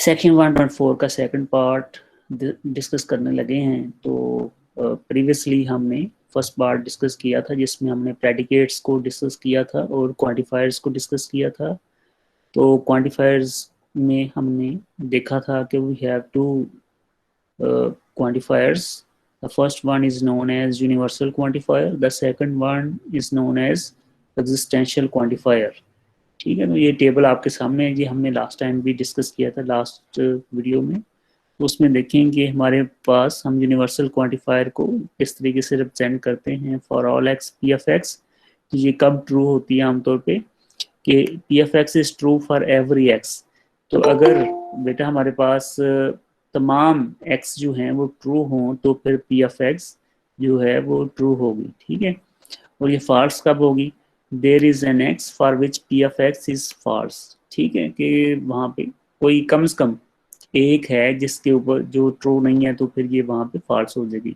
Section 1.4 का second part discuss करने लगे हैं। तो प्रीवियसली हमने फर्स्ट पार्ट डिस्कस किया था जिसमें हमने प्रेडिकेट्स को डिस्कस किया था और क्वांटिफायर्स को डिस्कस किया था। तो क्वांटिफायर्स में हमने देखा था कि we have two quantifiers. The first one is known as universal quantifier. The second one is known as existential quantifier. ठीक है, तो ये टेबल आपके सामने है, ये हमने लास्ट टाइम भी डिस्कस किया था लास्ट वीडियो में। तो उसमें देखेंगे हमारे पास हम यूनिवर्सल क्वांटिफायर को इस तरीके से रिप्रेजेंट करते हैं for all x P F x. तो ये कब ट्रू होती है आमतौर पे कि P F x is true for every x. तो अगर बेटा हमारे पास तमाम x जो हैं वो ट्रू हों तो फिर पी एफ एक्स जो है वो ट्रू होगी। ठीक है, और ये फॉल्स कब होगी? There is an x for which P F x is false. ठीक है, कि वहाँ पे कोई कम से कम एक है जिसके ऊपर जो ट्रू नहीं है तो फिर ये वहाँ पे फॉल्स हो जाएगी।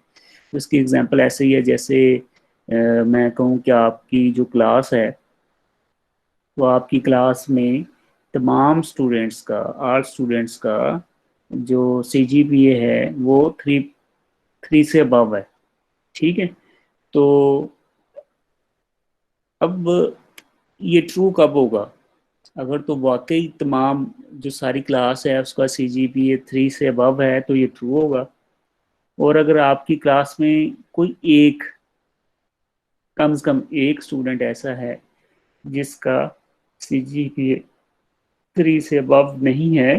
तो इसकी एग्जांपल ऐसे ही है जैसे मैं कहूँ कि आपकी जो क्लास है वो आपकी क्लास में तमाम स्टूडेंट्स का ऑल स्टूडेंट्स का जो सी जी पी ए है वो थ्री से अबव है। ठीक है, तो अब ये ट्रू कब होगा? अगर तो वाकई तमाम जो सारी क्लास है उसका सी जी पी ए 3 से अबव है तो ये ट्रू होगा। और अगर आपकी क्लास में कोई एक कम से कम एक स्टूडेंट ऐसा है जिसका सी जी पी ए 3 से अबव नहीं है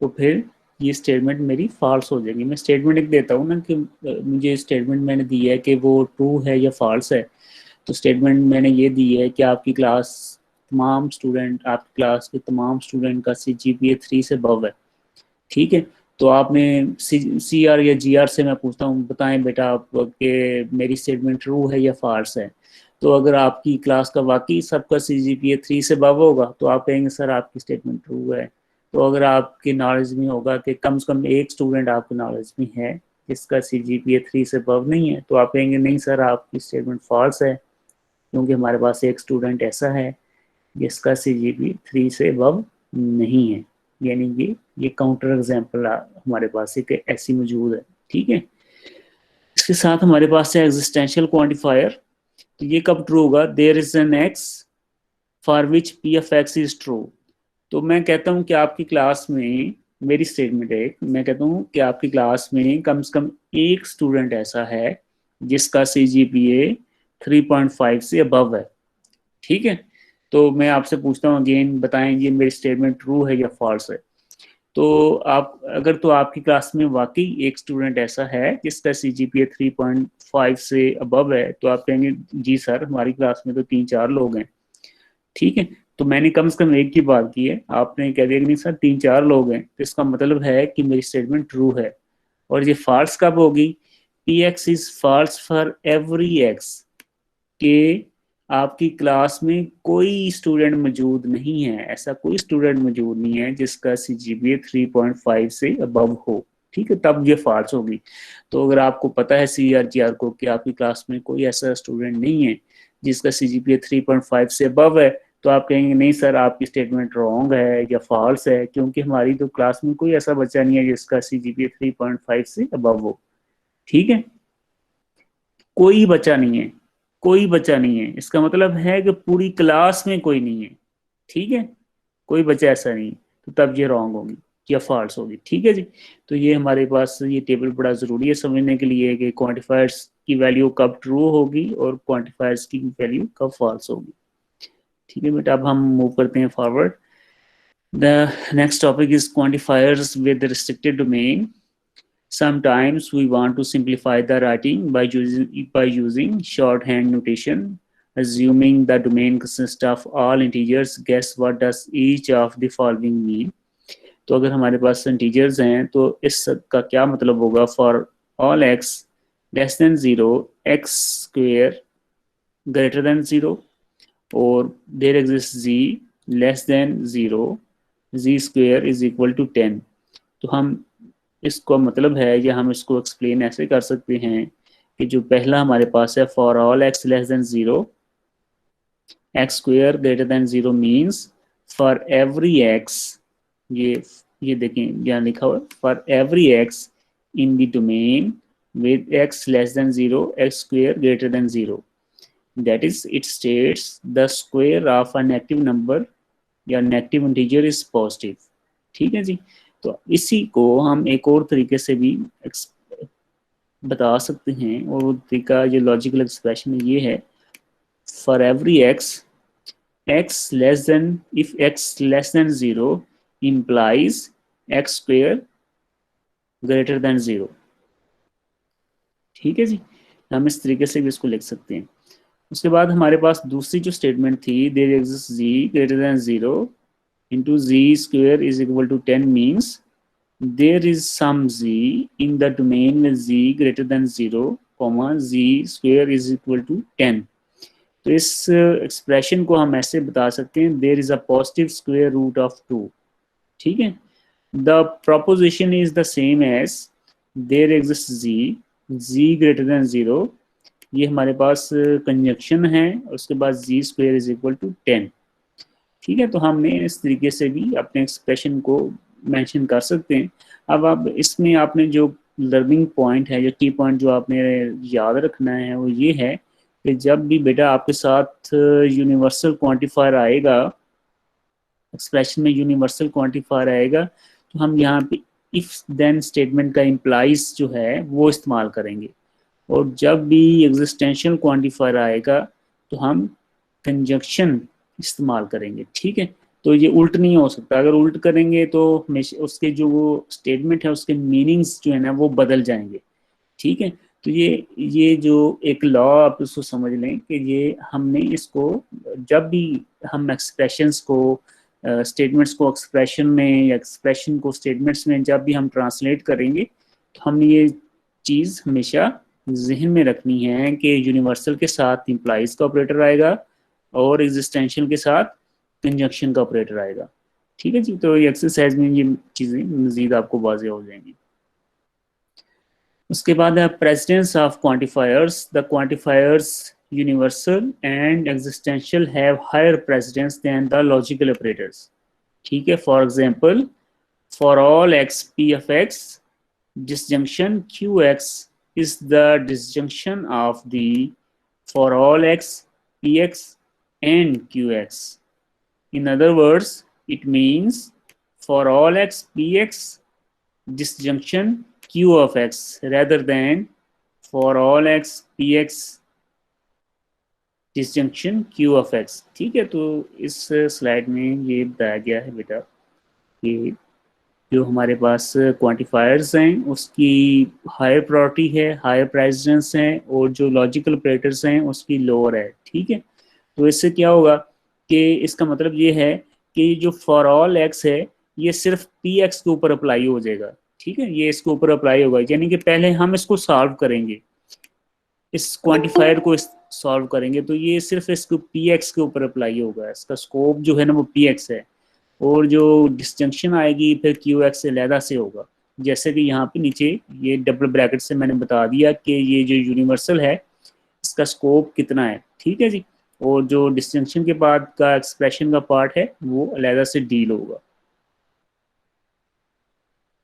तो फिर ये स्टेटमेंट मेरी फॉल्स हो जाएगी। मैं स्टेटमेंट एक देता हूँ ना कि मुझे स्टेटमेंट मैंने दी है कि वो ट्रू है या फॉल्स है। तो स्टेटमेंट मैंने ये दी है कि आपकी क्लास आपकी क्लास के तमाम स्टूडेंट का सी जी पी ए 3 से अबव है। ठीक है, तो आपने सी आर या जी आर से मैं पूछता हूँ बताएं बेटा आप कि मेरी स्टेटमेंट ट्रू है या फॉल्स है। तो अगर आपकी क्लास का वाकई सबका सी जी पी ए 3 से अबव होगा तो आप कहेंगे सर आपकी स्टेटमेंट ट्रू है। तो अगर आपकी नॉलेज में होगा कि कम से कम एक स्टूडेंट आपकी नॉलेज में है जिसका सी जी पी ए 3 से अबव नहीं है तो आप कहेंगे नहीं सर आपकी स्टेटमेंट फॉल्स है, क्योंकि हमारे पास एक स्टूडेंट ऐसा है जिसका सी जी पी 3 से अबव नहीं है। यानी कि ये काउंटर एग्जाम्पल हमारे पास एक ऐसी मौजूद है। ठीक है, इसके साथ हमारे पास है एग्जिस्टेंशियल क्वांटिफायर। तो ये कब ट्रू होगा? There is an x for which P F x is true. तो मैं कहता हूँ कि आपकी क्लास में मेरी स्टेटमेंट है, मैं कहता हूँ कि आपकी क्लास में कम से कम एक स्टूडेंट ऐसा है जिसका सी जी पी ए 3.5 से अबव है। ठीक है, तो मैं आपसे पूछता हूँ अगेन बताएं ये मेरी स्टेटमेंट ट्रू है या फॉल्स है। तो आप अगर तो आपकी क्लास में वाकई एक स्टूडेंट ऐसा है जिसका सी जी पी ए 3.5 से अबव है तो आप कहेंगे जी सर हमारी क्लास में तो 3-4 लोग हैं। ठीक है, तो मैंने कम से कम एक की बात की है, आपने कह दिया कि नहीं सर 3-4 लोग हैं, तो इसका मतलब है कि मेरी स्टेटमेंट ट्रू है। और ये फॉल्स कब होगी? P x is false for every X, कि आपकी क्लास में कोई स्टूडेंट मौजूद नहीं है, ऐसा कोई स्टूडेंट मौजूद नहीं है जिसका सी जी पी ए 3.5 से अबव हो। ठीक है, तब ये फॉल्स होगी। तो अगर आपको पता है सी आर जी आर को कि आपकी क्लास में कोई ऐसा स्टूडेंट नहीं है जिसका सी जी पी ए 3.5 से अबव है तो आप कहेंगे नहीं सर आपकी स्टेटमेंट रॉन्ग है या फॉल्स है, क्योंकि हमारी तो क्लास में कोई ऐसा बच्चा नहीं है जिसका सी जी पी ए 3.5 से अबव हो। ठीक है, कोई बच्चा नहीं है, कोई बच्चा नहीं है इसका मतलब है कि पूरी क्लास में कोई नहीं है। ठीक है, कोई बच्चा ऐसा नहीं, तो तब ये रॉन्ग होगी या फॉल्स होगी। ठीक है जी, तो ये हमारे पास ये टेबल बड़ा ज़रूरी है समझने के लिए कि क्वांटिफायर्स की वैल्यू कब ट्रू होगी और क्वांटिफायर्स की वैल्यू कब फॉल्स होगी। ठीक है बेटा, अब हम मूव करते हैं forward. The next topic is quantifiers with restricted domain. Sometimes we want to simplify the writing by using shorthand notation. Assuming the domain consists of all integers, guess what does each of the following mean? तो अगर हमारे पास integers हैं तो इसका क्या मतलब होगा? For all X less than 0, X square greater than 0, और there exist z less than 0, z square is equal to 10। तो हम इसको मतलब है या हम इसको एक्सप्लेन ऐसे कर सकते हैं कि जो पहला हमारे पास है for all X less than 0, X square greater than 0 means for every x ये देखें यहाँ लिखा हुआ है for every x in the domain with x less than 0 x square greater than 0, that is it states the square of a negative number या negative integer is positive. ठीक है जी। तो इसी को हम एक और तरीके से भी बता सकते हैं, और वो तरीका जो लॉजिकल एक्सप्रेशन ये है for every x less than if x less than 0 implies x square greater than 0। ठीक है जी, हम इस तरीके से भी इसको लिख सकते हैं। उसके बाद हमारे पास दूसरी जो स्टेटमेंट थी there exist z greater than 0 into z square is equal to 10 means there is some z in the domain with z greater than 0 comma z square is equal to 10। तो इस एक्सप्रेशन को हम ऐसे बता सकते हैं there is a positive square root of 2। ठीक है, the proposition is the same as there exist z greater than 0, ये हमारे पास कंजक्शन है, उसके बाद z square is equal to 10। ठीक है, तो हमने इस तरीके से भी अपने एक्सप्रेशन को मेंशन कर सकते हैं। अब इसमें आपने जो लर्निंग पॉइंट है, जो की पॉइंट जो आपने याद रखना है वो ये है कि जब भी बेटा आपके साथ यूनिवर्सल क्वांटिफायर आएगा, एक्सप्रेशन में यूनिवर्सल क्वांटिफायर आएगा, तो हम यहाँ पे इफ देन स्टेटमेंट का इम्प्लाइज जो है वो इस्तेमाल करेंगे, और जब भी एग्जिस्टेंशियल क्वांटिफायर आएगा तो हम कंजक्शन इस्तेमाल करेंगे। ठीक है, तो ये उल्ट नहीं हो सकता, अगर उल्ट करेंगे तो उसके जो स्टेटमेंट है उसके मीनिंग्स जो है ना वो बदल जाएंगे। ठीक है, तो ये जो एक लॉ आप इसको समझ लें कि ये हमने इसको जब भी हम एक्सप्रेशंस को स्टेटमेंट्स को एक्सप्रेशन में या एक्सप्रेशन को स्टेटमेंट्स में जब भी हम ट्रांसलेट करेंगे तो हमने ये चीज़ हमेशा जहन में रखनी है कि यूनिवर्सल के साथ इम्प्लाइज का ऑपरेटर आएगा और एग्जिस्टेंशियल के साथ कंजक्शन का ऑपरेटर आएगा। ठीक है जी, तो ये एक्सरसाइज में ये चीज़ें मज़ीद आपको वाज़ेह हो जाएंगी। उसके बाद है precedence of quantifiers. The quantifiers universal and existential have higher precedence than the logical operators. ठीक है, for example for all x P of X disjunction qx is the disjunction of the for all x px and qx. In other words, it means for all x px disjunction q of x rather than for all x px disjunction q of x। ठीक है, तो इस slide में ये बताया गया है बेटा कि जो हमारे पास क्वांटिफायर्स हैं उसकी हायर प्रायोरिटी है, हायर प्रेसिडेंस है, और जो लॉजिकल ऑपरेटर्स हैं उसकी लोअर है। ठीक है, तो इससे क्या होगा कि इसका मतलब ये है कि जो फॉर ऑल एक्स है ये सिर्फ पी एक्स के ऊपर अप्लाई हो जाएगा। ठीक है, ये इसके ऊपर अप्लाई होगा, यानी कि पहले हम इसको सॉल्व करेंगे, इस क्वांटिफायर को सॉल्व करेंगे तो ये सिर्फ इसको पी एक्स के ऊपर अप्लाई होगा, इसका स्कोप जो है ना वो पी एक्स है, और जो डिस्जंक्शन आएगी फिर क्यू एक्स से अलहदा से होगा। जैसे कि यहाँ पे नीचे ये डबल ब्रैकेट से मैंने बता दिया कि ये जो यूनिवर्सल है इसका स्कोप कितना है। ठीक है जी, और जो डिस्जंक्शन के बाद का एक्सप्रेशन का पार्ट है वो अलहदा से डील होगा।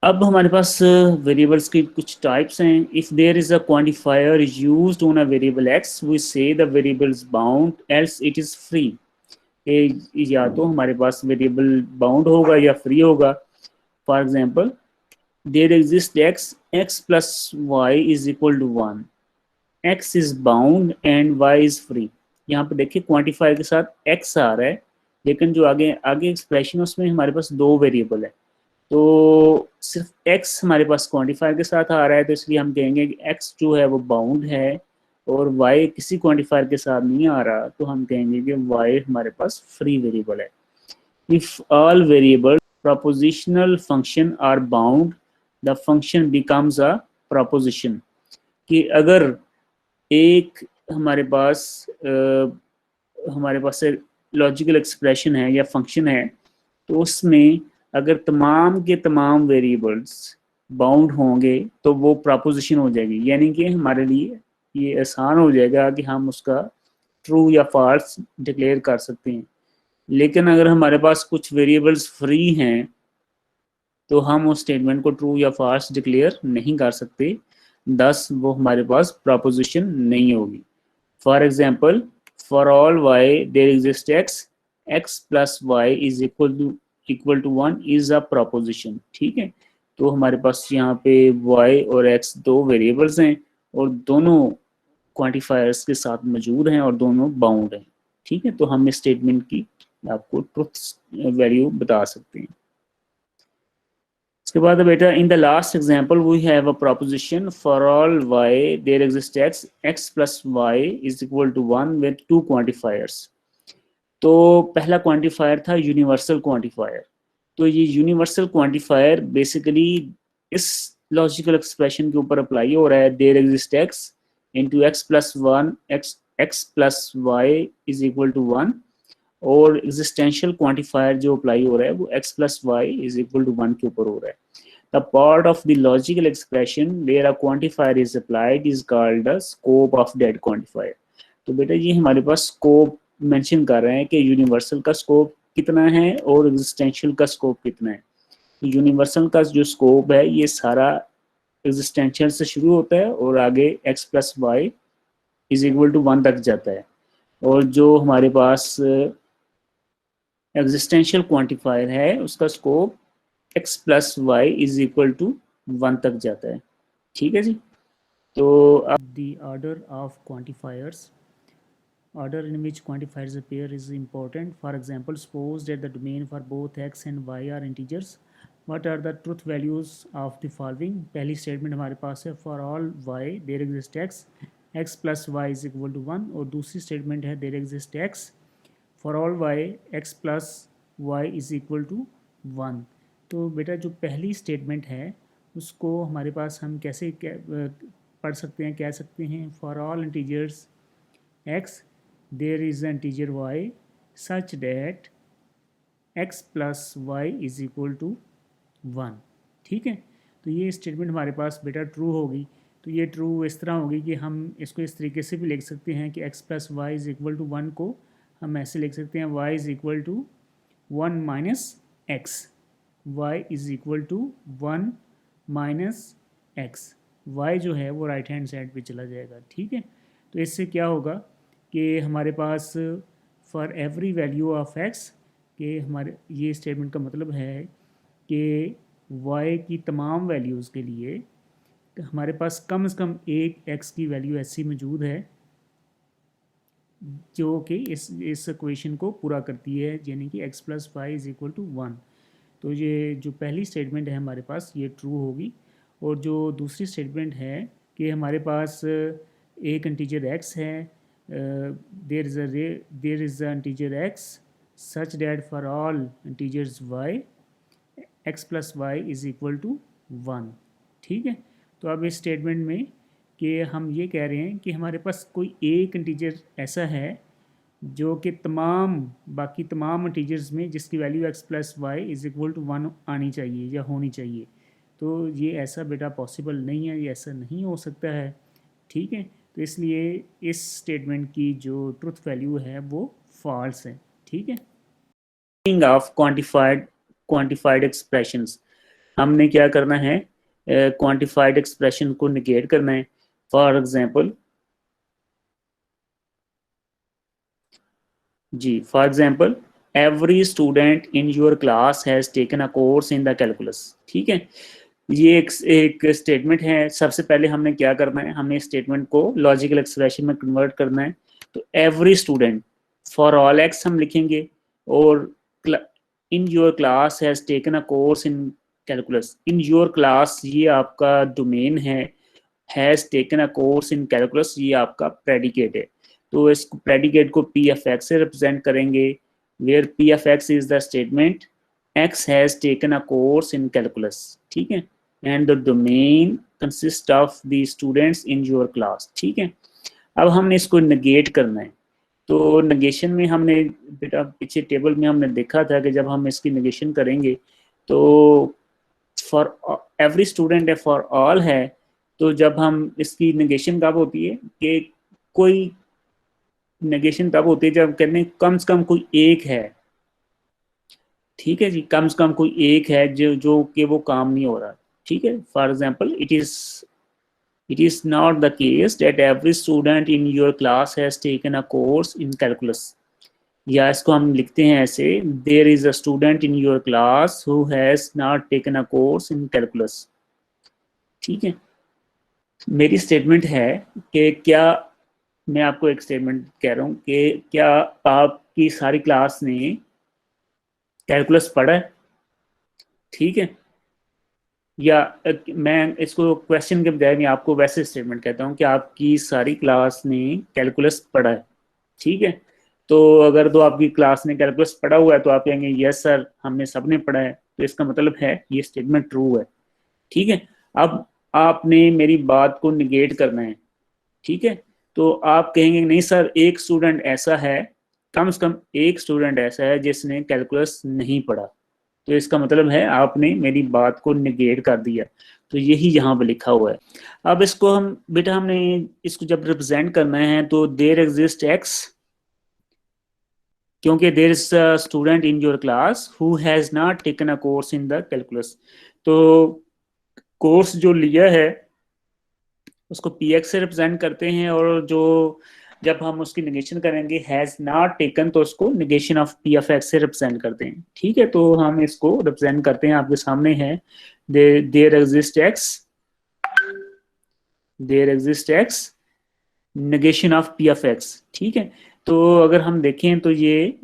अब हमारे पास वेरिएबल्स की कुछ टाइप्स हैं। If there is a quantifier used on a variable x we say the variable is bound else it is free. या तो हमारे पास वेरिएबल बाउंड होगा या फ्री होगा। For example there exist X plus Y is equal to 1, X is bound and Y is free. यहाँ पे देखिए quantifier के साथ एक्स आ रहा है, लेकिन जो आगे आगे एक्सप्रेशन उसमें हमारे पास दो वेरिएबल है, तो सिर्फ एक्स हमारे पास क्वांटिफायर के साथ आ रहा है, तो इसलिए हम कहेंगे कि एक्स जो है वो बाउंड है, और y किसी क्वांटिफायर के साथ नहीं आ रहा, तो हम कहेंगे कि y हमारे पास फ्री वेरिएबल है। If all variable propositional function are bound the function becomes a proposition. कि अगर एक हमारे पास लॉजिकल एक्सप्रेशन है या फंक्शन है, तो उसमें अगर तमाम के तमाम वेरिएबल्स बाउंड होंगे तो वो प्रोपोजिशन हो जाएगी, यानी कि हमारे लिए ये आसान हो जाएगा कि हम उसका ट्रू या फॉल्स डिक्लेयर कर सकते हैं। लेकिन अगर हमारे पास कुछ वेरिएबल्स फ्री हैं तो हम उस स्टेटमेंट को ट्रू या फॉल्स डिक्लेयर नहीं कर सकते, दस वो हमारे पास प्रपोजिशन नहीं होगी। For example, for all Y there exist X, X plus Y is equal to one is a proposition. ठीक है, तो हमारे पास यहाँ पे y और x दो वेरिएबल्स हैं और दोनों क्वांटिफायर्स के साथ मौजूद हैं और दोनों बाउंड हैं। ठीक है, तो हम इस स्टेटमेंट की आपको ट्रुथ वैल्यू बता सकते हैं। इसके बाद बेटा, in the last example we have a proposition for all y there exist x, x plus Y is equal to one with two quantifiers. तो पहला क्वांटिफायर था यूनिवर्सल क्वांटिफायर। तो ये यूनिवर्सल क्वांटिफायर बेसिकली इस लॉजिकल एक्सप्रेशन के ऊपर apply हो रहा है, there exist X into X plus one, X plus Y is equal to one, और एग्जिस्टेंशियल क्वांटिफायर जो अप्लाई हो रहा है वो X plus Y is equal to one के ऊपर हो रहा है। The part of the logical expression where a quantifier is applied is called the scope of that quantifier. तो बेटा ये हमारे पास स्कोप मेंशन कर रहे हैं कि यूनिवर्सल का स्कोप कितना है और एग्जिस्टेंशियल का स्कोप कितना है। यूनिवर्सल का जो स्कोप है ये सारा एग्जिस्टेंशियल से शुरू होता है और आगे X plus Y is equal to one तक जाता है, और जो हमारे पास एग्जिस्टेंशियल क्वांटिफायर है उसका scope x plus Y is equal to one तक जाता है। ठीक है जी, तो अब the order of quantifiers, order in which quantifiers appear is important. For example, suppose that the domain for both x and y are integers. What are the truth values of the following? पहली statement हमारे पास है for all y there exists x, x plus y is equal to 1, और दूसरी statement है there exists x for all y, x plus y is equal to 1। तो बेटा जो पहली स्टेटमेंट है उसको हमारे पास हम कैसे पढ़ सकते हैं, कह सकते हैं for all integers x there is an integer y such that x plus y is equal to 1। ठीक है, तो ये स्टेटमेंट हमारे पास बेटा ट्रू होगी। तो ये ट्रू इस तरह होगी कि हम इसको इस तरीके से भी लिख सकते हैं कि x plus y is equal to 1 को हम ऐसे लिख सकते हैं y is equal to 1 minus x, y is equal to 1 minus x, y जो है वो राइट हैंड साइड पे चला जाएगा। ठीक है, तो इससे क्या होगा कि हमारे पास for every value of x, कि हमारे ये स्टेटमेंट का मतलब है कि y की तमाम वैल्यूज़ के लिए हमारे पास कम से कम एक x की वैल्यू ऐसी मौजूद है जो कि इस इक्वेशन को पूरा करती है, यानी कि x plus y is equal to 1। तो ये जो पहली स्टेटमेंट है हमारे पास ये ट्रू होगी, और जो दूसरी स्टेटमेंट है कि हमारे पास एक इंटीजर x है, there is a integer x such that for all integers y x plus y is equal to 1। ठीक है, तो अब इस स्टेटमेंट में कि हम ये कह रहे हैं कि हमारे पास कोई एक इंटीजर ऐसा है जो कि बाकी तमाम इंटीजर्स में जिसकी value x plus Y is equal to 1 आनी चाहिए या होनी चाहिए। तो ये ऐसा बेटा पॉसिबल नहीं है, ये ऐसा नहीं हो सकता है। ठीक है, तो इसलिए इस स्टेटमेंट की जो ट्रुथ वैल्यू है वो फॉल्स है। ठीक है, ऑफ क्वांटिफाइड एक्सप्रेशंस, हमने क्या करना है, क्वांटिफाइड एक्सप्रेशन को निगेट करना है। फॉर एग्जांपल जी, for example every student in your class has taken a course in the calculus. ठीक है, ये एक स्टेटमेंट है। सबसे पहले हमने क्या करना है, हमें स्टेटमेंट को लॉजिकल एक्सप्रेशन में कन्वर्ट करना है। तो every student, for all x हम लिखेंगे, और in your class has taken a course in calculus. In your class ये आपका डोमेन है, has taken a course in calculus ये आपका प्रेडिकेट है। तो इस प्रेडिकेट को पी एफ एक्स से रिप्रेजेंट करेंगे, where P F x is the statement x has taken a course in calculus. ठीक है, and the domain consist of the students in your class. ठीक है, अब हमने इसको नेगेट करना है। तो नेगेशन में हमने बेटा पीछे टेबल में हमने देखा था कि जब हम इसकी नेगेशन करेंगे तो फॉर एवरी स्टूडेंट है, फॉर ऑल है, तो जब हम इसकी नेगेशन कब होती है कि कोई नेगेशन तब होती है जब कहते हैं कम से कम कोई एक है, ठीक है जी, कम से कम कोई एक है जो कि वो काम नहीं हो रहा। ठीक है, for example it is not the case that every student in your class has taken a course in calculus, या इसको हम लिखते हैं ऐसे, there is a student in your class who has not taken a course in calculus। ठीक है, मेरी statement है कि क्या, मैं आपको एक स्टेटमेंट कह रहा हूँ कि क्या आपकी सारी क्लास ने कैलकुलस पढ़ा है। ठीक है, या मैं इसको क्वेश्चन के बजाय मैं आपको वैसे स्टेटमेंट कहता हूँ कि आपकी सारी क्लास ने कैलकुलस पढ़ा है। ठीक है, तो अगर तो आपकी क्लास ने कैलकुलस पढ़ा हुआ है तो आप कहेंगे यस सर हमने सबने पढ़ा है, तो इसका मतलब है ये स्टेटमेंट ट्रू है। ठीक है, अब आपने मेरी बात को निगेट करना है। ठीक है, तो आप कहेंगे नहीं सर एक स्टूडेंट ऐसा है, कम से कम एक स्टूडेंट ऐसा है जिसने कैलकुलस नहीं पढ़ा, तो इसका मतलब है आपने मेरी बात को निगेट कर दिया। तो यही यहाँ पे लिखा हुआ है। अब इसको हम बेटा हमने इसको जब रिप्रेजेंट करना है तो देयर एग्जिस्ट एक्स, क्योंकि there is a student in your class who has not taken a course in the calculus, तो कोर्स जो लिया है उसको पी एक्स से रिप्रेजेंट करते हैं, और जो जब हम उसकी निगेशन करेंगे हैज नॉट टेकन तो उसको negation of P of x से रिप्रेजेंट करते हैं। ठीक है, तो हम इसको रिप्रेजेंट करते हैं, आपके सामने है there exist x, there exist x negation of P of x. ठीक है, तो अगर हम देखें तो ये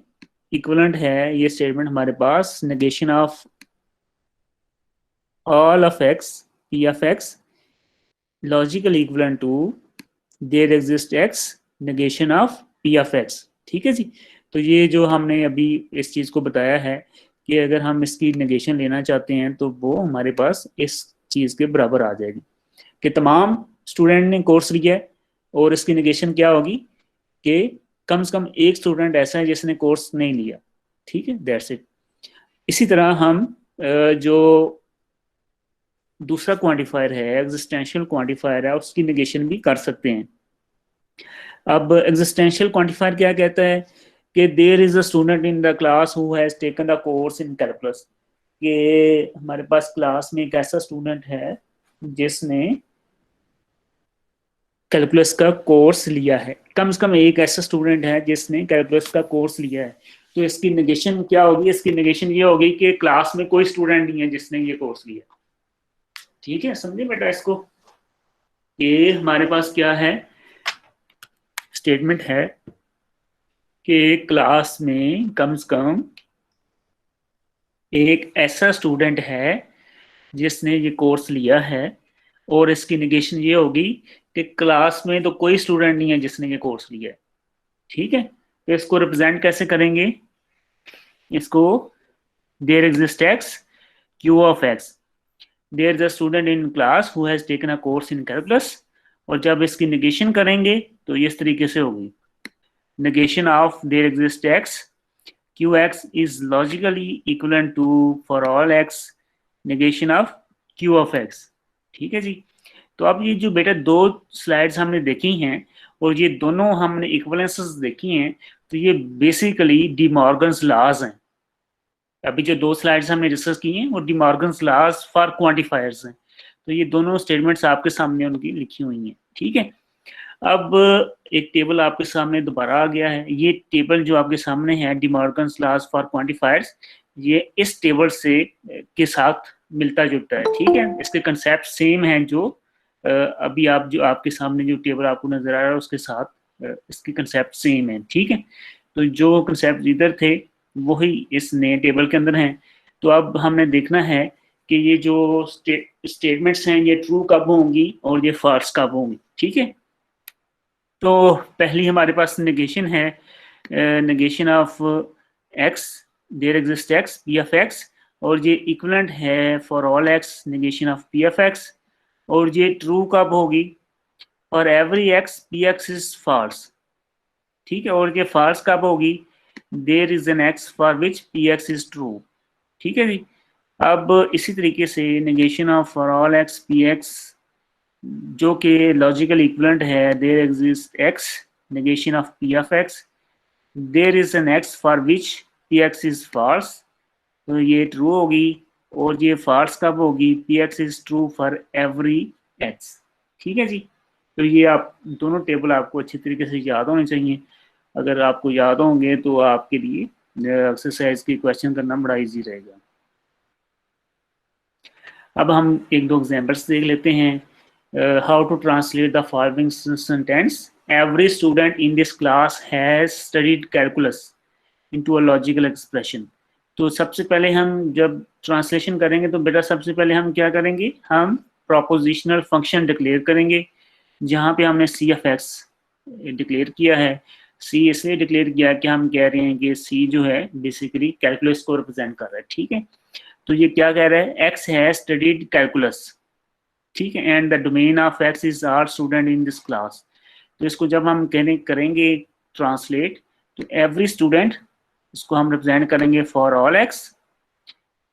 इक्वलेंट है ये स्टेटमेंट हमारे पास, negation of all of x P of x logical equivalent to there exist x negation of P of x. ठीक है जी, तो ये जो हमने अभी इस चीज़ को बताया है कि अगर हम इसकी नेगेशन लेना चाहते हैं तो वो हमारे पास इस चीज़ के बराबर आ जाएगी कि तमाम स्टूडेंट ने कोर्स लिया है, और इसकी नेगेशन क्या होगी कि कम से कम एक स्टूडेंट ऐसा है जिसने कोर्स नहीं लिया। ठीक है, दैट्स इट। इसी तरह हम जो दूसरा क्वांटिफायर है एग्जिस्टेंशियल क्वांटिफायर है उसकी नेगेशन भी कर सकते हैं। अब एग्जिस्टेंशियल क्वांटिफायर क्या कहता है कि there is a student in the class who has taken the course in calculus, कि हमारे पास क्लास में एक ऐसा स्टूडेंट है जिसने कैलकुलस का कोर्स लिया है, कम से कम एक ऐसा स्टूडेंट है जिसने कैलकुलस का कोर्स लिया है। तो इसकी नेगेशन क्या होगी, इसकी नेगेशन ये होगी कि क्लास में कोई स्टूडेंट नहीं है जिसने ये कोर्स लिया। ठीक है, समझे बेटा इसको, ये हमारे पास क्या है स्टेटमेंट है कि क्लास में कम से कम एक ऐसा स्टूडेंट है जिसने ये कोर्स लिया है, और इसकी नेगेशन ये होगी कि क्लास में तो कोई स्टूडेंट नहीं है जिसने ये कोर्स लिया है। ठीक है, तो इसको रिप्रेजेंट कैसे करेंगे, इसको there exist x Q of x, there is a student in class who has taken a course in calculus, और जब इसकी नेगेशन करेंगे तो इस तरीके से होगी, negation of there exists x qx is logically equivalent to for all x negation of q of x। ठीक है जी, तो अब ये जो बेटा दो स्लाइड्स हमने देखी हैं और ये दोनों हमने इक्वलेंसेस देखी हैं, तो ये बेसिकली डी मॉर्गन्स लॉज हैं। अभी जो दो स्लाइड्स हमने डिस्कस की हैं वो De Morgan's laws for quantifiers हैं, तो ये दोनों स्टेटमेंट्स आपके सामने उनकी लिखी हुई हैं। ठीक है, अब एक टेबल आपके सामने दोबारा आ गया है, ये टेबल जो आपके सामने है De Morgan's laws for quantifiers, ये इस टेबल से के साथ मिलता जुलता है। ठीक है, इसके कंसेप्ट सेम हैं जो अभी आप जो आपके सामने जो टेबल आपको नजर आ रहा है उसके साथ इसके कंसेप्ट सेम है। ठीक है, तो जो कंसेप्ट इधर थे वही इस नए टेबल के अंदर हैं। तो अब हमने देखना है कि ये जो स्टेटमेंट्स हैं ये ट्रू कब होंगी और ये फॉल्स कब होंगी। ठीक है, तो पहली हमारे पास नेगेशन है, negation of x, there exist x P of x, और ये इक्वलेंट है for all x negation of P of x, और ये ट्रू कब होगी for every x P x is false. ठीक है, और ये फॉल्स कब होगी there is an x for which P x is true. ठीक है जी, अब इसी तरीके से negation of for all x P x जो कि लॉजिकल इक्वलेंट है there exist x negation of P of x, there is an x for which P x is false, तो ये ट्रू होगी। और ये फॉल्स कब होगी? P x is true for every x. ठीक है जी। तो ये आप दोनों टेबल आपको अच्छी तरीके से याद होने चाहिए। अगर आपको याद होंगे तो आपके लिए एक्सरसाइज की क्वेश्चन करना बड़ा इजी रहेगा। अब हम एक दो एग्जांपल्स देख लेते हैं। How to translate the following sentence. Every student in this class has studied calculus into a logical expression. तो सबसे पहले हम जब ट्रांसलेशन करेंगे तो बेटा सबसे पहले हम क्या करेंगे? हम प्रोपोजिशनल फंक्शन डिक्लेयर करेंगे, जहाँ पे हमने सी एफ एक्स डिक्लेयर किया है। सी इसलिए डिक्लेयर किया कि हम कह रहे हैं कि सी जो है बेसिकली कैलकुलस को रिप्रेजेंट कर रहा है। ठीक है, तो ये क्या कह रहा है? X has studied calculus. ठीक है, and the domain of x is our student in this class. तो इसको जब हम कहने करेंगे ट्रांसलेट, तो एवरी स्टूडेंट इसको हम रिप्रेजेंट करेंगे for all x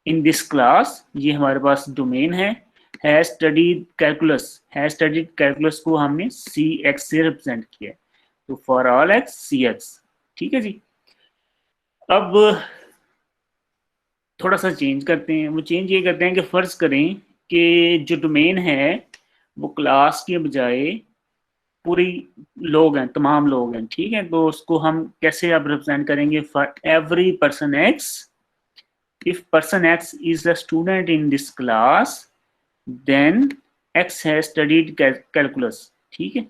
in this class. ये हमारे पास डोमेन है। Has studied calculus, has studied calculus को हमने सी एक्स से रिप्रेजेंट किया, तो for all x C x. ठीक है जी। अब थोड़ा सा चेंज करते हैं। वो चेंज ये करते हैं कि फर्ज करें कि जो डोमेन है वो क्लास के बजाय पूरी लोग हैं, तमाम लोग हैं। ठीक है, तो उसको हम कैसे अब रिप्रेजेंट करेंगे? For every person x, if person x is a student in this class, then x has studied calculus. ठीक है,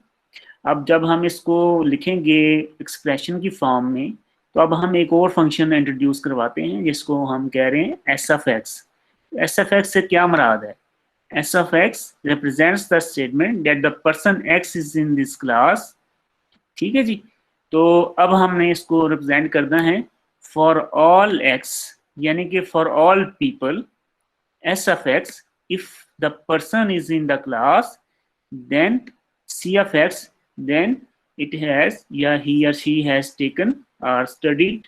अब जब हम इसको लिखेंगे एक्सप्रेशन की फॉर्म में, तो अब हम एक और फंक्शन इंट्रोड्यूस करवाते हैं जिसको हम कह रहे हैं S F x. S F x से क्या मुराद है? S F x represents the statement that the person x is in this class. ठीक है जी। तो अब हमने इसको रिप्रेजेंट करना है फॉर ऑल एक्स, यानी कि for all people S F x. If the person is in the class, then C of x, then it has या he or she has taken or studied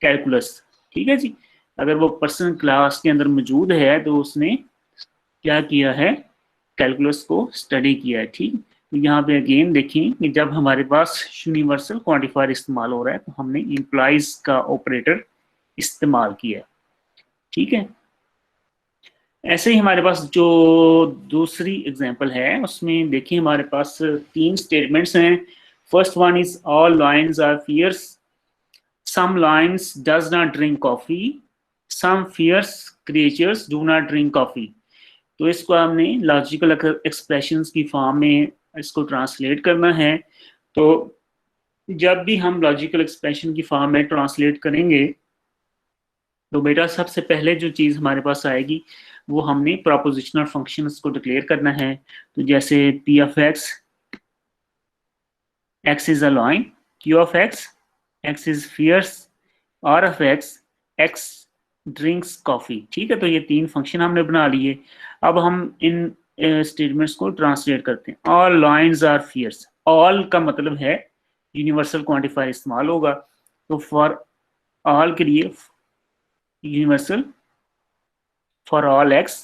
calculus। ठीक है जी। अगर वो person class के अंदर मौजूद है तो उसने क्या किया है? कैलकुलस को स्टडी किया है। ठीक, तो यहाँ पे अगेन देखें कि जब हमारे पास यूनिवर्सल क्वांटिफायर इस्तेमाल हो रहा है तो हमने इम्प्लाइज का ऑपरेटर इस्तेमाल किया है। ठीक है, ऐसे ही हमारे पास जो दूसरी एग्जांपल है उसमें देखिए हमारे पास तीन स्टेटमेंट्स हैं। First one is all lions are fierce, some lions does not drink coffee, some fierce creatures do not drink coffee. तो इसको हमने लॉजिकल एक्सप्रेशंस की फॉर्म में इसको ट्रांसलेट करना है। तो जब भी हम लॉजिकल एक्सप्रेशन की फॉर्म में ट्रांसलेट करेंगे तो बेटा सबसे पहले जो चीज़ हमारे पास आएगी वो हमने प्रोपोजिशनल फंक्शंस को डिक्लेयर करना है। तो जैसे P of x, x is a lion, Q of x, x is fierce, R of x, x drinks coffee. ठीक है, तो ये तीन फंक्शन हमने बना लिए। अब हम इन स्टेटमेंट्स को ट्रांसलेट करते हैं। All lions are fierce, all का मतलब है यूनिवर्सल क्वांटिफायर इस्तेमाल होगा। तो फॉर ऑल के लिए यूनिवर्सल फॉर ऑल एक्स,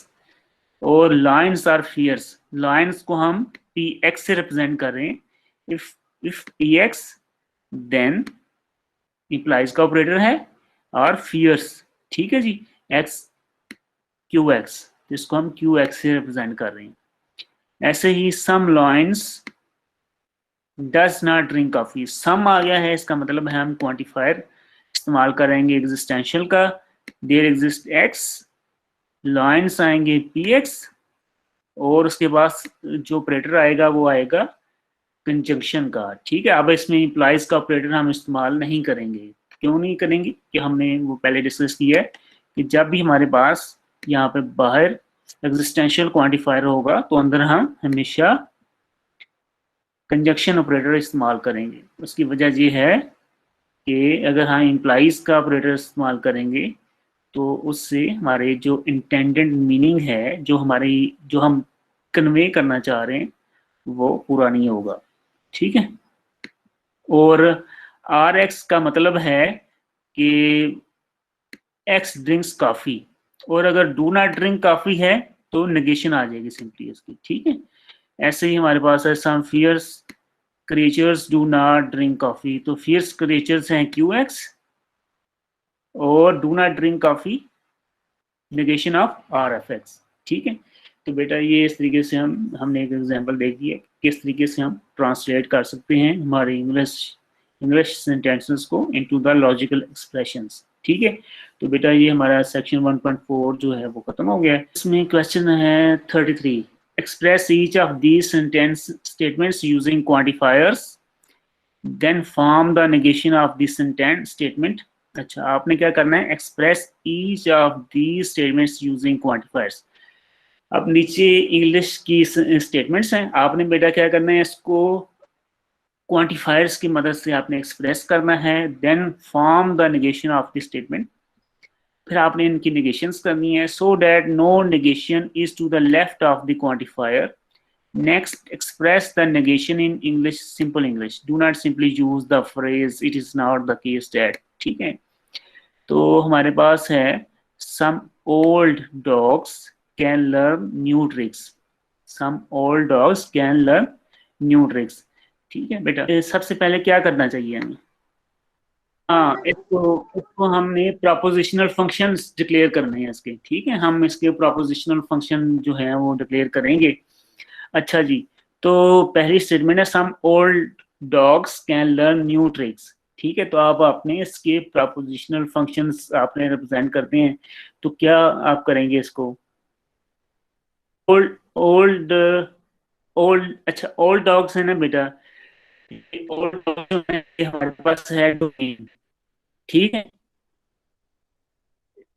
और लाइन्स आर फियर्स, लाइन्स को हम पी एक्स से रिप्रेजेंट कर रहे हैं। If P x, then implies का ऑपरेटर है और फियर्स। ठीक है जी, एक्स क्यू एक्स, जिसको हम क्यू एक्स से रिप्रेजेंट कर रहे हैं। ऐसे ही some lions does not drink coffee, some आ गया है, इसका मतलब है हम क्वांटिफायर इस्तेमाल करेंगे एग्जिस्टेंशियल का। देयर एग्जिस्ट एक्स, लाइन्स आएंगे पी एक्स, और उसके बाद जो ऑपरेटर आएगा वो आएगा कंजंक्शन का। ठीक है, अब इसमें इम्प्लाइज का ऑपरेटर हम इस्तेमाल नहीं करेंगे। क्यों नहीं करेंगे? कि हमने वो पहले डिस्कस किया है कि जब भी हमारे पास यहाँ पे बाहर एग्जिस्टेंशियल क्वांटिफायर होगा तो अंदर हम हमेशा कंजंक्शन ऑपरेटर इस्तेमाल करेंगे। उसकी वजह ये है कि अगर हम इम्प्लाइज का ऑपरेटर इस्तेमाल करेंगे तो उससे हमारे जो इंटेंडेड मीनिंग है, जो हम कन्वे करना चाह रहे हैं, वो पूरा नहीं होगा। ठीक है, और आर एक्स का मतलब है कि एक्स ड्रिंक्स कॉफी, और अगर डू नॉट ड्रिंक कॉफी है तो नेगेशन आ जाएगी सिंपली इसकी। ठीक है, ऐसे ही हमारे पास है some fierce creatures do not drink coffee, तो फियर्स क्रिएचर्स हैं क्यू एक्स, और do not drink coffee negation of R F x. ठीक है, तो बेटा ये इस तरीके से हमने एक एग्जांपल देख दिया किस तरीके से हम ट्रांसलेट कर सकते हैं हमारे इंग्लिश इंग्लिश सेंटेंसेस को इनटू द लॉजिकल एक्सप्रेशंस। ठीक है, तो बेटा ये हमारा सेक्शन 1.4 जो है वो खत्म हो गया है। इसमें क्वेश्चन है 33, express each of these sentence statements using quantifiers then form the negation of this sentence statement. अच्छा, आपने क्या करना है, express each of these statements using quantifiers. अब नीचे इंग्लिश की स्टेटमेंट्स हैं, आपने बेटा क्या करना है, इसको क्वांटिफायर्स की मदद से आपने एक्सप्रेस करना है, then form the negation of the statement. फिर आपने इनकी नेगेशंस करनी है, so that no negation is to the left of the quantifier. Next, express the negation in English, simple English, do not simply use the phrase it is not the case that. ठीक है, तो हमारे पास है some old dogs can learn new tricks, some old dogs can learn new tricks. ठीक है बेटा, सबसे पहले क्या करना चाहिए हमें, हाँ इसको इसको हमने प्रोपोजिशनल फंक्शंस डिक्लेयर करने हैं इसके। ठीक है, हम इसके प्रोपोजिशनल फंक्शन जो है वो डिक्लेयर करेंगे। अच्छा जी, तो पहली स्टेटमेंट है some old dogs can learn new tricks. ठीक है, तो आप अपने इसके प्रोपोजिशनल फंक्शंस आपने रिप्रेजेंट करते हैं, तो क्या आप करेंगे इसको, ओल्ड ओल्ड ओल्ड, अच्छा ओल्ड डॉग्स है ना बेटा, ओल्ड डॉग्स है हमारे पास है डोमेन। ठीक है,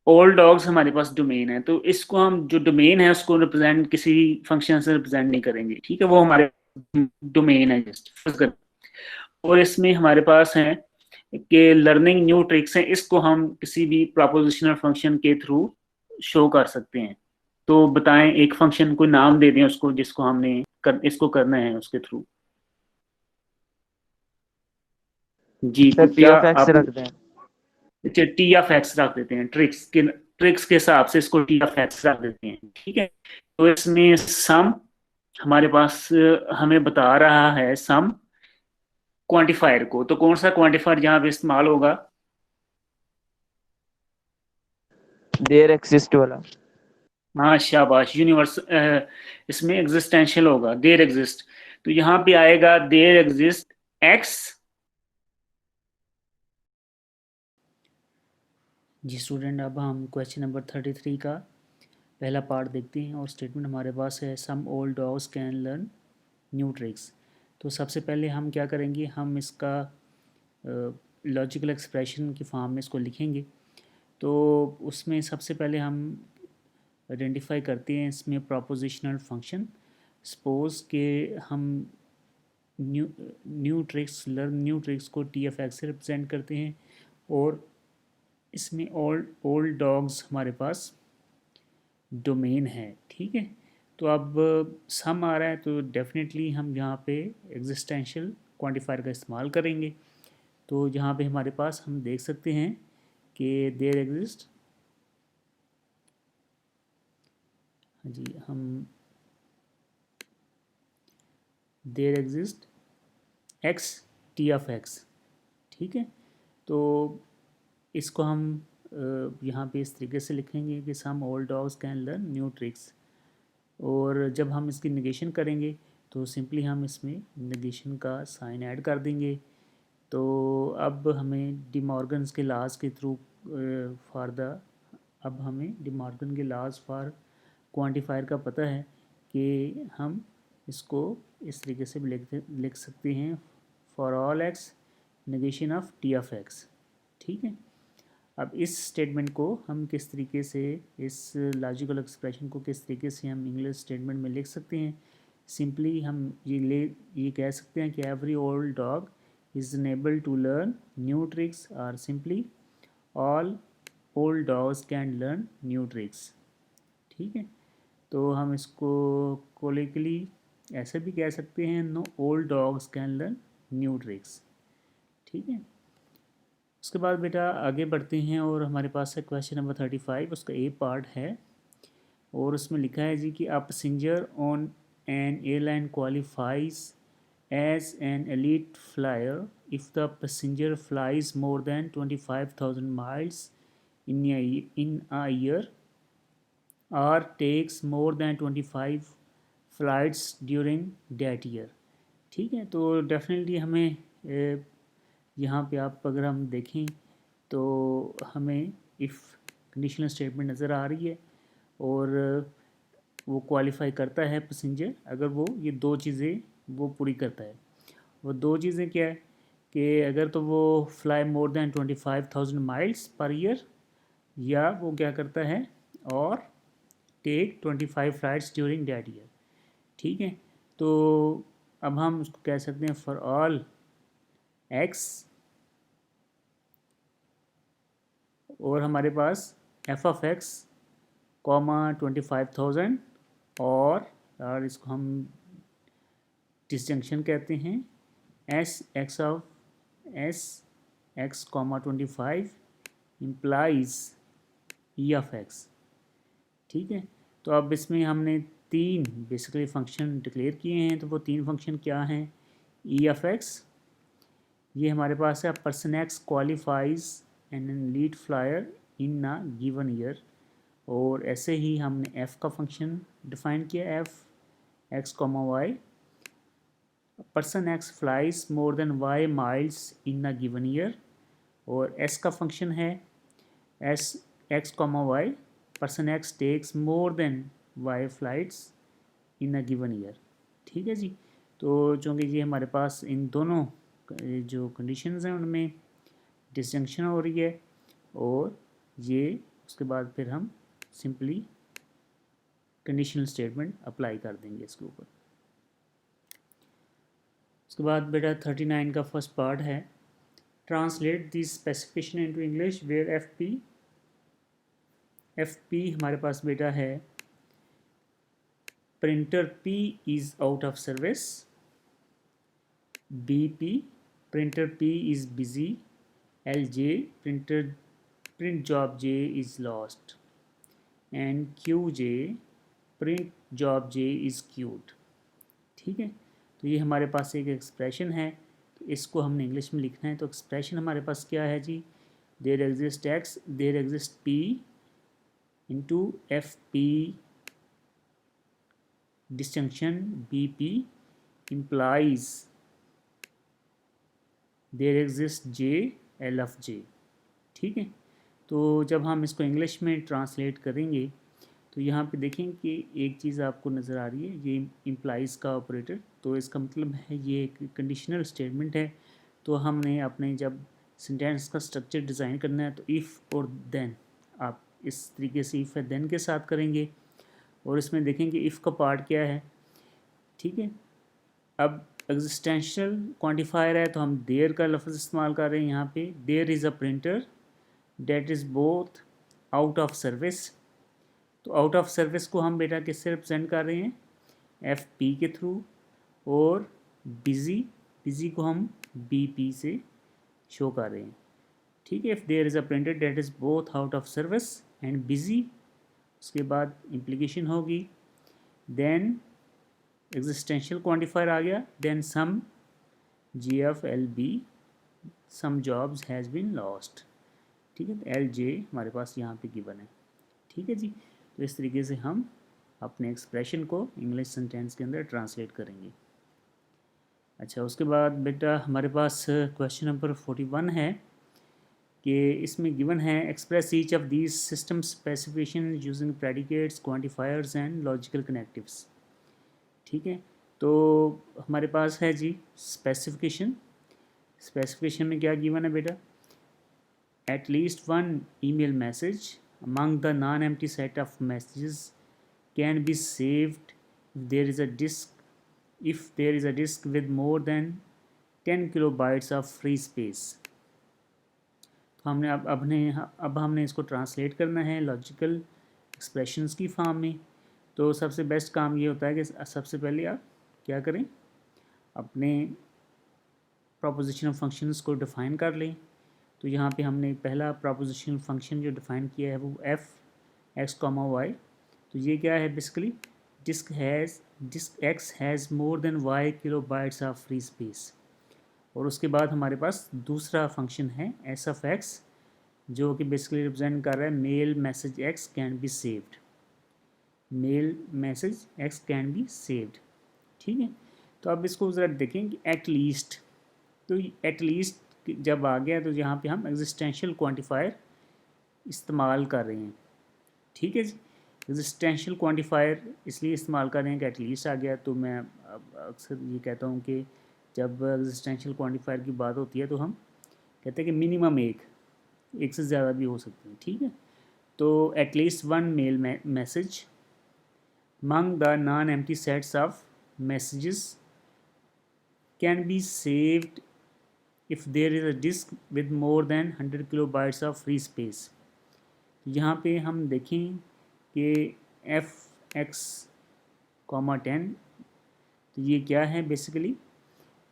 ओल्ड डॉग्स हमारे पास डोमेन है, तो इसको हम जो डोमेन है उसको रिप्रेजेंट किसी फंक्शन से रिप्रेजेंट नहीं करेंगे। ठीक है, वो हमारे डोमेन है जस्ट। और इसमें हमारे पास है कि लर्निंग न्यू ट्रिक्स है, इसको हम किसी भी प्रोपोजिशनल फंक्शन के थ्रू शो कर सकते हैं। तो बताएं एक फंक्शन को नाम दे दें उसको जिसको इसको करना है उसके थ्रू। जी, तो सर टी क्या ऑफ एक्स आप, रख दें। टी ऑफ एक्स रख देते हैं, ट्रिक्स के हिसाब से इसको टी ऑफ एक्स रख देते हैं। ठीक है, तो इसमें सम हमारे पास हमें बता रहा है सम क्वांटिफायर को, तो कौन सा क्वांटिफायर यहाँ पे इस्तेमाल होगा, देयर एक्सिस्ट वाला। हाँ शाबाश, यूनिवर्स, इसमें एग्जिस्टेंशियल होगा, देयर एग्जिस्ट। तो यहाँ पे आएगा देयर एग्जिस्ट एक्स। जी स्टूडेंट, अब हम क्वेश्चन नंबर 33 का पहला पार्ट देखते हैं, और स्टेटमेंट हमारे पास है some old dogs can learn new tricks. तो सबसे पहले हम क्या करेंगे, हम इसका लॉजिकल एक्सप्रेशन की फॉर्म में इसको लिखेंगे। तो उसमें सबसे पहले हम आइडेंटिफाई करते हैं इसमें प्रोपोजिशनल फंक्शन। सपोज के हम new new tricks, learn new tricks को टी एफ एक्स से रिप्रेजेंट करते हैं, और इसमें ओल्ड ओल्ड डॉग्स हमारे पास डोमेन है। ठीक है, तो अब सम आ रहा है तो डेफिनेटली हम यहाँ पे एग्जिस्टेंशियल क्वांटिफायर का इस्तेमाल करेंगे। तो यहाँ पे हमारे पास हम देख सकते हैं कि देयर एग्जिस्ट, जी हम there exist x T of x. ठीक है, तो इसको हम यहाँ पे इस तरीके से लिखेंगे कि some old dogs can learn new tricks, और जब हम इसकी नेगेशन करेंगे तो सिंपली हम इसमें नेगेशन का साइन ऐड कर देंगे। तो अब हमें डिमॉर्गन्स के लॉज के थ्रू फॉर द अब हमें डिमॉर्गन के लॉज फॉर क्वांटिफायर का पता है कि हम इसको इस तरीके से भी लिख सकते हैं, for all x negation of T of x. ठीक है, अब इस स्टेटमेंट को हम किस तरीके से, इस लॉजिकल एक्सप्रेशन को किस तरीके से हम इंग्लिश स्टेटमेंट में लिख सकते हैं, सिंपली हम ये कह सकते हैं कि every old dog is unable to learn new tricks, और simply all old dogs can learn new tricks. ठीक है, तो हम इसको कोलिकली ऐसे भी कह सकते हैं, no old dogs can learn new tricks. ठीक है, उसके बाद बेटा आगे बढ़ते हैं, और हमारे पास है क्वेश्चन नंबर 35, उसका ए पार्ट है, और उसमें लिखा है जी कि a passenger on an airline qualifies as an elite flyer if the passenger flies more than 25,000 miles in a year, or takes more than 25 flights during that year। ठीक है, तो डेफिनेटली हमें यहाँ पे आप अगर हम देखें तो हमें इफ़ कंडीशनल स्टेटमेंट नज़र आ रही है और वो क्वालिफाई करता है पैसेंजर अगर वो ये दो चीज़ें वो पूरी करता है। वो दो चीज़ें क्या है कि अगर तो वो fly more than 25,000 miles per year, या वो क्या करता है और take 25 flights during that year. ठीक है, तो अब हम उसको कह सकते हैं फॉर ऑल एक्स, और हमारे पास एफ ऑफ एक्स कॉमा 25,000, और इसको हम डिसजंक्शन कहते हैं S x of S x comma 25 implies E of x. ठीक है, तो अब इसमें हमने तीन बेसिकली फंक्शन डिक्लेयर किए हैं, तो वो तीन फंक्शन क्या हैं? ई ऑफ एक्स, ये हमारे पास है person x qualifies an elite flyer in a given year, और ऐसे ही हमने एफ़ का फंक्शन डिफाइन किया, F x comma y, person x flies more than y miles in a given year, और एस का फंक्शन है S x comma y, person x takes more than y flights in a given year. ठीक है जी, तो चूँकि ये हमारे पास इन दोनों जो कंडीशंस हैं उनमें डिसजंक्शन हो रही है, और ये उसके बाद फिर हम सिंपली कंडीशनल स्टेटमेंट अप्लाई कर देंगे इसके ऊपर। उसके बाद बेटा 39 का फर्स्ट पार्ट है, translate this specification into English where F P हमारे पास बेटा है printer P is out of service, B P printer P is busy, L J print job J is lost, and Q J print job J is queued. ठीक है, तो ये हमारे पास एक एक्सप्रेशन है, तो इसको हमने इंग्लिश में लिखना है। तो एक्सप्रेशन हमारे पास क्या है जी? There exist x, there exist P into F P distinction B P implies there exist J L of J. ठीक है, तो जब हम इसको इंग्लिश में ट्रांसलेट करेंगे तो यहाँ पे देखें कि एक चीज़ आपको नज़र आ रही है, ये इम्प्लाइज़ का ऑपरेटर, तो इसका मतलब है ये एक कंडीशनल स्टेटमेंट है। तो हमने अपने जब सेंटेंस का स्ट्रक्चर डिज़ाइन करना है तो इफ़ और देन, आप इस तरीके से इफ़ है देन के साथ करेंगे, और इसमें देखेंगे इफ़ का पार्ट क्या है। ठीक है, अब एग्जिस्टेंशियल क्वान्टिफायर है तो हम देयर का लफ्ज़ इस्तेमाल कर रहे हैं यहाँ पे, there is a printer that is both out of service. तो आउट ऑफ सर्विस को हम बेटा किससे रिप्रेजेंट कर रहे हैं? एफ पी के थ्रू, और बिज़ी को हम बी पी से शो कर रहे हैं। ठीक है, if there is a printer that is both out of service and busy, उसके बाद इम्प्लीकेशन होगी, देन एग्जिस्टेंशियल क्वान्टिफायर आ गया, then some G F L B, some jobs has been lost. ठीक है, एल जे हमारे पास यहाँ पे गिवन है। ठीक है जी, तो इस तरीके से हम अपने एक्सप्रेशन को इंग्लिश सेंटेंस के अंदर ट्रांसलेट करेंगे। अच्छा, उसके बाद बेटा हमारे पास क्वेश्चन नंबर 41 है कि इसमें गिवन है express each of these system specification using predicates quantifiers and logical connectives. ठीक है, तो हमारे पास है जी स्पेसिफिकेशन में क्या गिवन है बेटा? At least one email message among the non-empty set of messages can be saved if there is a disk with more than 10 kilobytes of free space। तो हमने अब हमने इसको ट्रांसलेट करना है लॉजिकल एक्सप्रेशंस की फॉर्म में। तो सबसे बेस्ट काम ये होता है कि सबसे पहले आप क्या करें, अपने प्रोपोजिशनल फंक्शंस को डिफ़ाइन कर लें। तो यहाँ पे हमने पहला प्रोपोजिशनल फंक्शन जो डिफ़ाइन किया है वो एफ एक्स कॉमा वाई, तो ये क्या है basically? Disk x has more than y kilobytes of free space. और उसके बाद हमारे पास दूसरा फंक्शन है एस ऑफ एक्स, जो कि बेसिकली रिप्रेजेंट कर रहा है mail message x can be saved. Mail message x can be saved. ठीक है, तो अब इसको ज़रा देखें कि एट लीस्ट, तो एट लीस्ट जब आ गया तो यहाँ पे हम एग्जिस्टेंशियल क्वांटिफायर इस्तेमाल कर रहे हैं। ठीक है जी, एग्जिस्टेंशियल क्वांटिफायर इसलिए इस्तेमाल कर रहे हैं कि एटलीस्ट आ गया, तो मैं अक्सर ये कहता हूँ कि जब एग्जिस्टेंशियल क्वांटिफायर की बात होती है तो हम कहते हैं कि मिनिमम एक से ज़्यादा भी हो सकते हैं। ठीक है, तो at least one mail message among the non-empty sets of messages can be saved if there is a disk with more than 100 kilobytes of free space। यहाँ पे हम देखें कि एफ एक्स कॉमा 10, तो ये क्या है basically,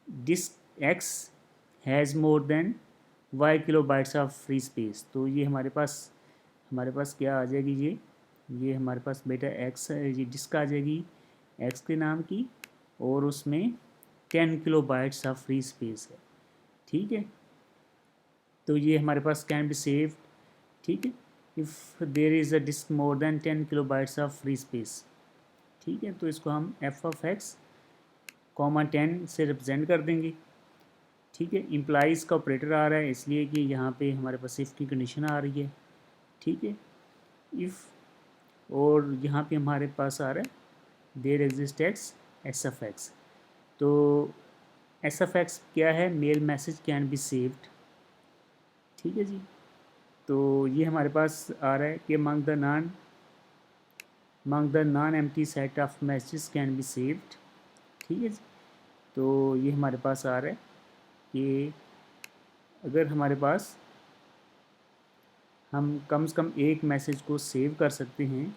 disk x has more than y kilobytes of free space. तो ये हमारे पास क्या आ जाएगी, ये हमारे पास बेटा एक्स, ये डिस्क आ जाएगी एक्स के नाम की, और उसमें 10 kilobytes of free space है। ठीक है, तो ये हमारे पास कैन बी सेव। ठीक है, if there is a disk more than 10 kilobytes of free space. ठीक है, तो इसको हम एफ ऑफ एक्स कॉमा 10 से रिप्रेजेंट कर देंगे। ठीक है, इम्प्लाइज का ऑपरेटर आ रहा है इसलिए कि यहाँ पे हमारे पास इफ़ की कंडीशन आ रही है। ठीक है, इफ़, और यहाँ पे हमारे पास आ रहा है there exist x S F x. तो एस एफ एक्स क्या है, mail message can be saved. ठीक है जी, तो ये हमारे पास आ रहा है कि among the non-empty set of messages can be saved। ठीक है जी, तो ये हमारे पास आ रहा है कि अगर हमारे पास हम कम से कम एक मैसेज को सेव कर सकते हैं,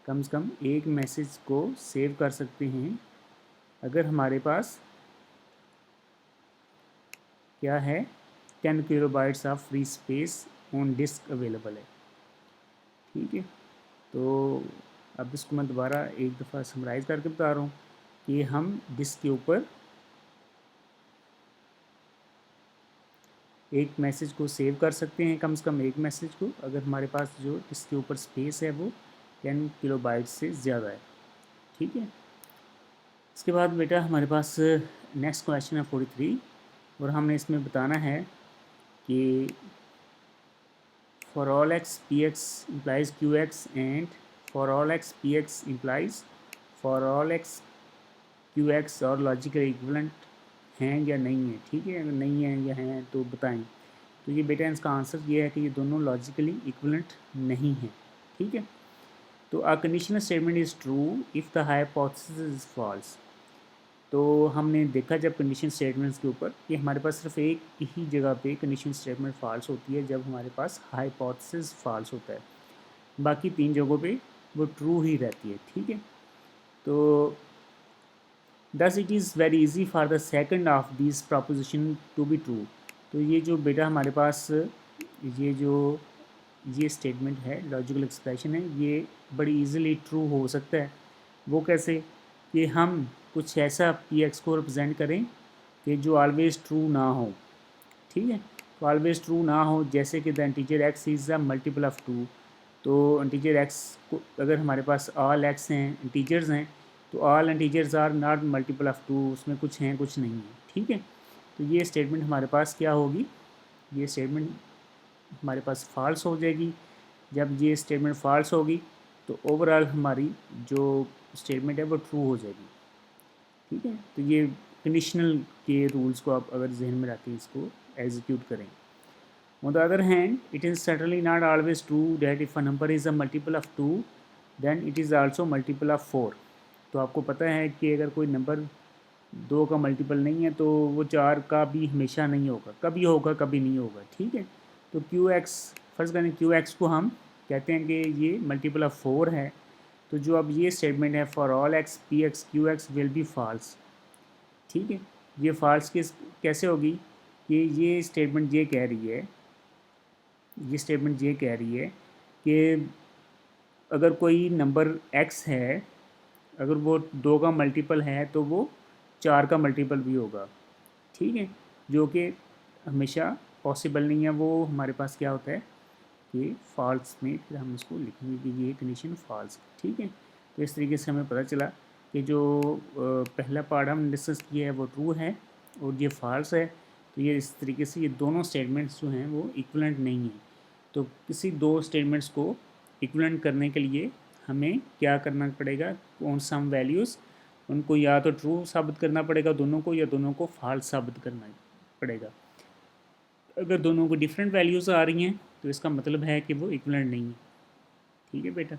कम से कम एक मैसेज को सेव कर सकते हैं अगर हमारे पास क्या है 10 kilobytes of free space on disk available है। ठीक है, तो अब इसको मैं दोबारा एक दफ़ा समराइज़ करके बता रहा हूँ कि हम डिस्क के ऊपर एक मैसेज को सेव कर सकते हैं, कम से कम एक मैसेज को, अगर हमारे पास जो इसके ऊपर स्पेस है वो 10 किलोबाइट से ज़्यादा है। ठीक है, इसके बाद बेटा हमारे पास नेक्स्ट क्वेश्चन है 43, और हमने इसमें बताना है कि for all x P x implies Q x and for all x P x implies for all x q x और लॉजिकल इक्विवेलेंट हैं या नहीं है। ठीक है, अगर नहीं है या हैं तो बताएं। तो ये बेटा इसका आंसर ये है कि ये दोनों लॉजिकली इक्विवेलेंट नहीं है। ठीक है, तो a conditional statement is true if the hypothesis is false. तो हमने देखा जब कंडीशन स्टेटमेंट्स के ऊपर कि हमारे पास सिर्फ एक ही जगह पे कंडीशन स्टेटमेंट फॉल्स होती है, जब हमारे पास हाइपोथेसिस फॉल्स होता है, बाकी तीन जगहों पे वो ट्रू ही रहती है। ठीक है, तो thus it is very easy for the second of this proposition to be true. तो ये जो बेटा हमारे पास ये स्टेटमेंट है, लॉजिकल एक्सप्रेशन है, ये बड़ी इजीली ट्रू हो सकता है। वो कैसे, कि हम कुछ ऐसा पी एक्स को रिप्रेजेंट करें कि जो ऑलवेज ट्रू ना हो। ठीक है, तो ऑलवेज ट्रू ना हो, जैसे कि the integer x is a multiple of two. तो इंटीजर एक्स को अगर हमारे पास ऑल एक्स हैं, इंटीजर्स हैं, तो all integers are not multiple of two, उसमें कुछ हैं कुछ नहीं है। ठीक है, तो ये स्टेटमेंट हमारे पास क्या होगी, ये स्टेटमेंट हमारे पास फॉल्स हो जाएगी। जब ये स्टेटमेंट फॉल्स होगी तो ओवरऑल हमारी जो स्टेटमेंट है वो ट्रू हो जाएगी। ठीक है, तो ये कंडीशनल के रूल्स को आप अगर जहन में रखें इसको एग्जीक्यूट करें। On the other hand, it is certainly not always true that if a number is a multiple of 2, then it is also multiple of 4। तो आपको पता है कि अगर कोई नंबर 2 का मल्टीपल नहीं है तो वो 4 का भी हमेशा नहीं होगा, कभी होगा कभी नहीं होगा। ठीक है, तो क्यू एक्स, फर्स्ट करें क्यू एक्स को हम कहते हैं कि ये मल्टीपल ऑफ 4 है। तो जो अब ये स्टेटमेंट है for all x P x q x will be false. ठीक है, ये फॉल्स कैसे होगी, कि ये स्टेटमेंट ये कह रही है कि अगर कोई नंबर x है, अगर वो 2 का मल्टीपल है तो वो 4 का मल्टीपल भी होगा। ठीक है, जो कि हमेशा पॉसिबल नहीं है, वो हमारे पास क्या होता है कि फॉल्स में फिर हम इसको लिखेंगे कि ये कंडीशन फॉल्स। ठीक है, तो इस तरीके से हमें पता चला कि जो पहला पार्ट हम डिस्कस किया है वो ट्रू है और ये फॉल्स है। तो ये इस तरीके से ये दोनों स्टेटमेंट्स जो हैं वो इक्विवेलेंट नहीं हैं। तो किसी दो स्टेटमेंट्स को इक्विवेलेंट करने के लिए हमें क्या करना पड़ेगा, कौन सम वैल्यूज़ उनको या तो ट्रू साबित करना पड़ेगा दोनों को, या दोनों को फॉल्स साबित करना पड़ेगा। अगर दोनों को डिफरेंट वैल्यूज़ आ रही हैं तो इसका मतलब है कि वो इक्विवेलेंट नहीं है। ठीक है बेटा।